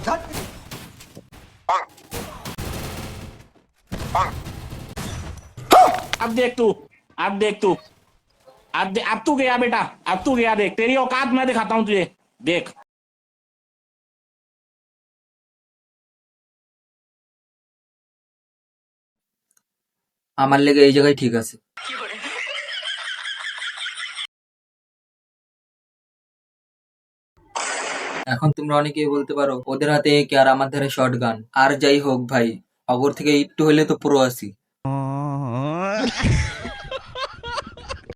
अब देख तू, अब देख तू, अब तू गया बेटा, अब तू गया। देख तेरी औकात मैं दिखाता हूँ तुझे, देख। আমার লেগে এই জায়গায় ঠিক আছে। এখন তোমরা অনেকেই বলতে পারো ওদের হাতে একে আর আমার ধারে শর্ট গান। আর যাই হোক ভাই, অগর থেকে একটু হইলে তো পুরো আছি।